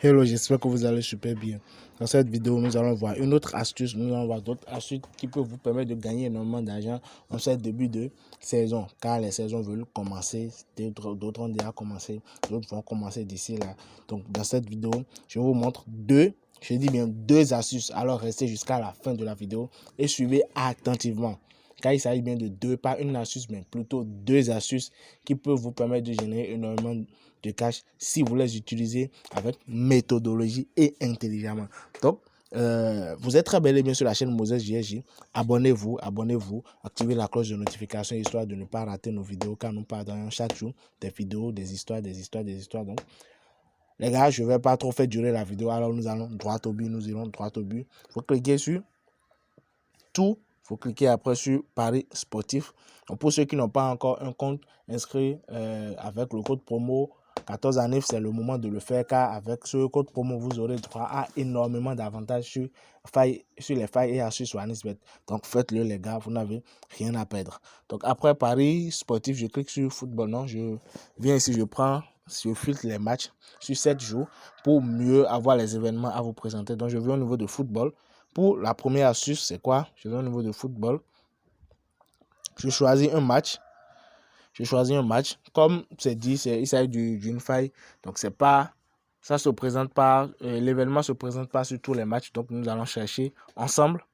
Hello, j'espère que vous allez super bien. Dans cette vidéo, nous allons voir une autre astuce, nous allons voir d'autres astuces qui peuvent vous permettre de gagner énormément d'argent en ce début de saison, car les saisons veulent commencer, d'autres ont déjà commencé, d'autres vont commencer d'ici là. Donc dans cette vidéo, je vous montre deux astuces, alors restez jusqu'à la fin de la vidéo et suivez attentivement. Car il s'agit bien de deux, pas une astuce, mais plutôt deux astuces qui peuvent vous permettre de générer énormément de cash si vous les utilisez avec méthodologie et intelligemment. Donc, vous êtes très bel et bien sur la chaîne Moses JSJ. Abonnez-vous, activez la cloche de notification histoire de ne pas rater nos vidéos car nous partagons chaque jour des vidéos, des histoires. Donc, les gars, je ne vais pas trop faire durer la vidéo, alors nous allons droit au but, nous irons droit au but. Vous cliquez sur tout. Vous cliquez après sur Paris sportif. Donc pour ceux qui n'ont pas encore un compte inscrit avec le code promo 14 années, c'est le moment de le faire car avec ce code promo, vous aurez droit à énormément d'avantages sur les failles et astuces sur Anisbet. Donc faites-le les gars, vous n'avez rien à perdre. Donc après Paris sportif, je clique sur football. Non, je viens ici, je filtre les matchs sur 7 jours pour mieux avoir les événements à vous présenter. Donc je vais au niveau de football. Pour la première astuce, c'est quoi? Je vais au niveau de football. Je choisis un match. Comme c'est dit, il s'agit d'une faille. Donc, c'est pas, ça se présente pas, l'événement se présente pas sur tous les matchs. Donc, nous allons chercher ensemble.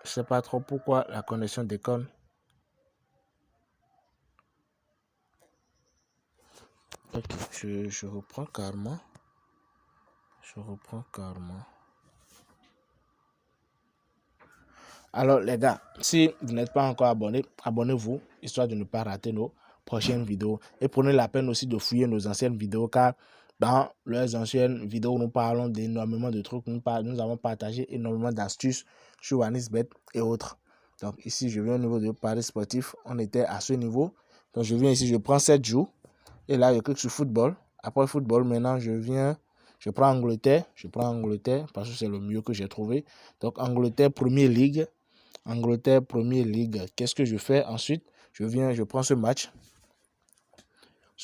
Je sais pas trop pourquoi la connexion déconne. Ok, je reprends carrément. Alors les gars, si vous n'êtes pas encore abonné, abonnez-vous, histoire de ne pas rater nos prochaines vidéos. Et prenez la peine aussi de fouiller nos anciennes vidéos, car dans les anciennes vidéos, nous parlons d'énormément de trucs. Nous avons partagé énormément d'astuces sur Anisbet et autres. Donc ici, je viens au niveau de Paris sportif. On était à ce niveau. Donc je viens ici, je prends 7 jours. Et là, je clique sur football. Après football, maintenant, je prends Angleterre. Parce que c'est le mieux que j'ai trouvé. Donc Angleterre, Premier League. Angleterre, Premier League. Qu'est-ce que je fais ensuite? Je prends ce match.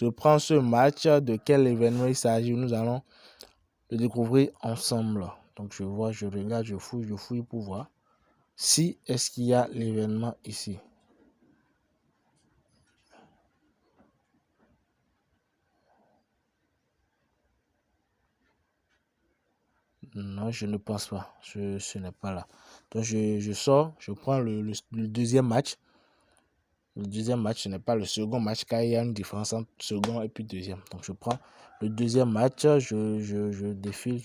De quel événement il s'agit? Nous allons le découvrir ensemble. Donc je vois, je regarde, je fouille pour voir si est-ce qu'il y a l'événement ici. Non, je ne pense pas. Ce n'est pas là. Donc je sors, je prends le deuxième match. Le deuxième match, ce n'est pas le second match car il y a une différence entre second et puis deuxième. Donc je prends le deuxième match, je défile.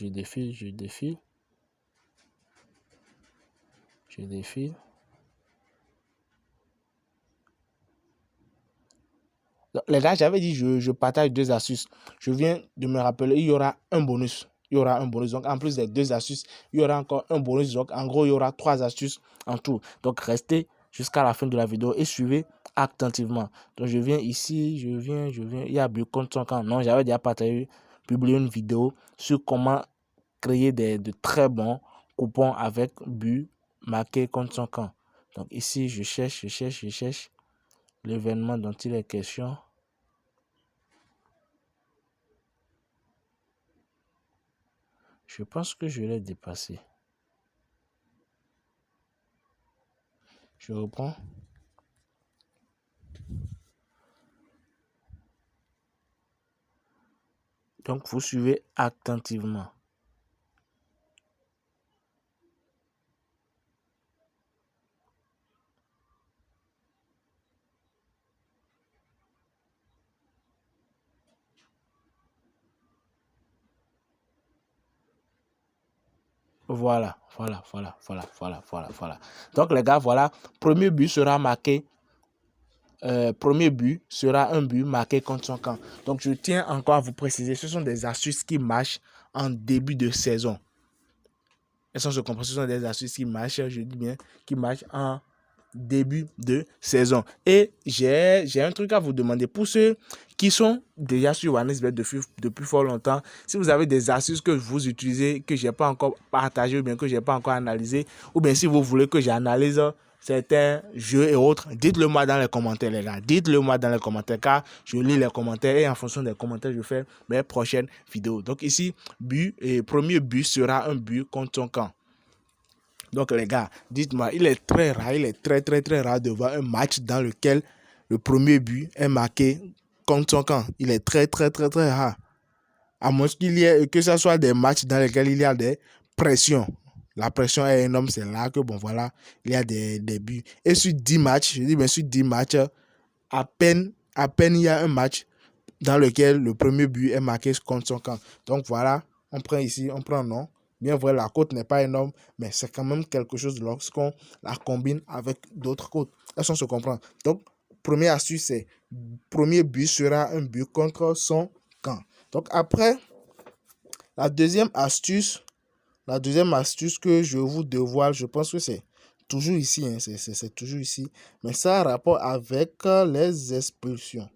Donc, les gars, j'avais dit je partage deux astuces. Je viens de me rappeler, il y aura un bonus. Donc en plus des deux astuces, il y aura encore un bonus. Donc en gros, il y aura 3 astuces en tout. Donc restez jusqu'à la fin de la vidéo et suivez attentivement. Donc je viens ici, il y a but contre son camp. Non, j'avais déjà publié une vidéo sur comment créer de très bons coupons avec but marqué contre son camp. Donc ici, je cherche l'événement dont il est question. Je pense que je l'ai dépassé. Je reprends. Donc, vous suivez attentivement. Voilà. Donc, les gars, voilà. Premier but sera marqué. Premier but sera un but marqué contre son camp. Donc, je tiens encore à vous préciser, ce sont des astuces qui marchent en début de saison. Elles sont ce sont des astuces qui marchent, je dis bien, qui marchent en début de saison. Et j'ai un truc à vous demander. Pour ceux qui sont déjà sur Anisbet depuis fort longtemps, si vous avez des astuces que vous utilisez, que je n'ai pas encore partagé ou bien que je n'ai pas encore analysé, ou bien si vous voulez que j'analyse certains jeux et autres, dites-le moi dans les commentaires, les gars. Dites-le moi dans les commentaires, car je lis les commentaires et en fonction des commentaires, je fais mes prochaines vidéos. Donc ici, premier but sera un but contre son camp. Donc les gars, dites-moi, il est très rare, il est très rare de voir un match dans lequel le premier but est marqué contre son camp. Il est très rare. À moins qu'il y ait, que ce soit des matchs dans lesquels il y a des pressions. La pression est énorme, c'est là que, bon voilà, il y a des buts. Et sur 10 matchs, je dis bien sur 10 matchs, à peine il y a un match dans lequel le premier but est marqué contre son camp. Donc voilà, on prend ici, on prend non. Bien vrai, la cote n'est pas énorme, mais c'est quand même quelque chose lorsqu'on la combine avec d'autres cotes. Est-ce qu'on se comprend? Donc, première astuce, c'est premier but sera un but contre son camp. Donc après, la deuxième astuce que je vous dévoile, je pense que c'est toujours ici, hein, c'est toujours ici, mais ça a rapport avec les expulsions.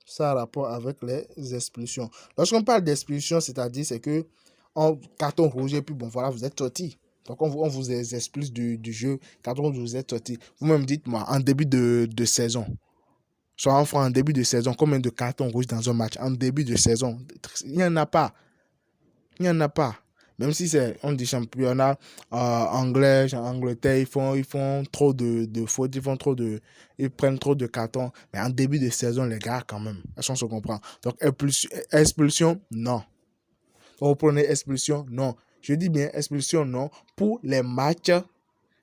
Ça a rapport avec les expulsions. Lorsqu'on parle d'expulsion, c'est-à-dire c'est que en carton rouge et puis bon voilà, vous êtes sorti. Donc on vous expulse du jeu, carton rouge, vous êtes sorti. Vous-même dites-moi, en début de saison, soit en début de saison, combien de cartons rouges dans un match? En début de saison, il n'y en a pas. Il n'y en a pas. Même si c'est, on dit championnat anglais, en Angleterre, ils font trop de fautes, ils prennent trop de cartons. Mais en début de saison, les gars, quand même, on se comprend. Donc, expulsion, non. Vous prenez expulsion, non. Je dis bien expulsion, non. Pour les matchs,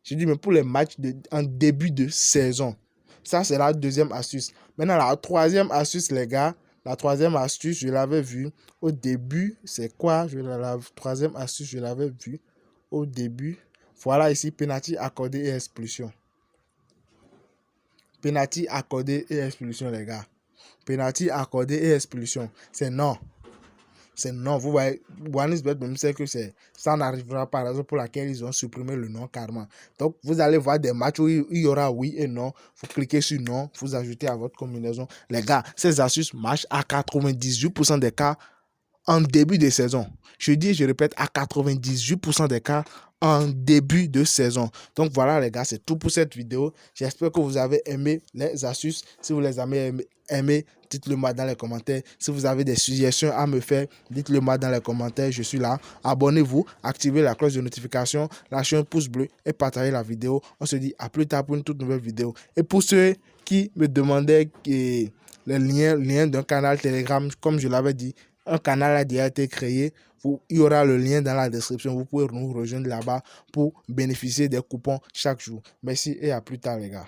je dis mais pour les matchs en début de saison. Ça, c'est la deuxième astuce. Maintenant, la troisième astuce, les gars, la troisième astuce, je l'avais vue au début. C'est quoi? La troisième astuce, je l'avais vue au début. Voilà ici, penalty accordé et expulsion. Penalty accordé et expulsion, les gars. Penalty accordé et expulsion. C'est non. C'est non. Vous voyez, OneXBet même sait que ça n'arrivera pas, raison pour laquelle ils ont supprimé le non carrément. Donc, vous allez voir des matchs où il y aura oui et non. Vous cliquez sur non, vous ajoutez à votre combinaison. Les gars, ces astuces marchent à 98% des cas en début de saison. Je dis et je répète, à 98% des cas en début de saison. Donc voilà les gars, c'est tout pour cette vidéo. J'espère que vous avez aimé les astuces. Si vous les avez aimé, dites-le moi dans les commentaires. Si vous avez des suggestions à me faire, dites-le moi dans les commentaires. Je suis là. Abonnez-vous, activez la cloche de notification, lâchez un pouce bleu et partagez la vidéo. On se dit à plus tard pour une toute nouvelle vidéo. Et pour ceux qui me demandaient les liens d'un canal Telegram, comme je l'avais dit, un canal a déjà été créé. Il y aura le lien dans la description. Vous pouvez nous rejoindre là-bas pour bénéficier des coupons chaque jour. Merci et à plus tard les gars.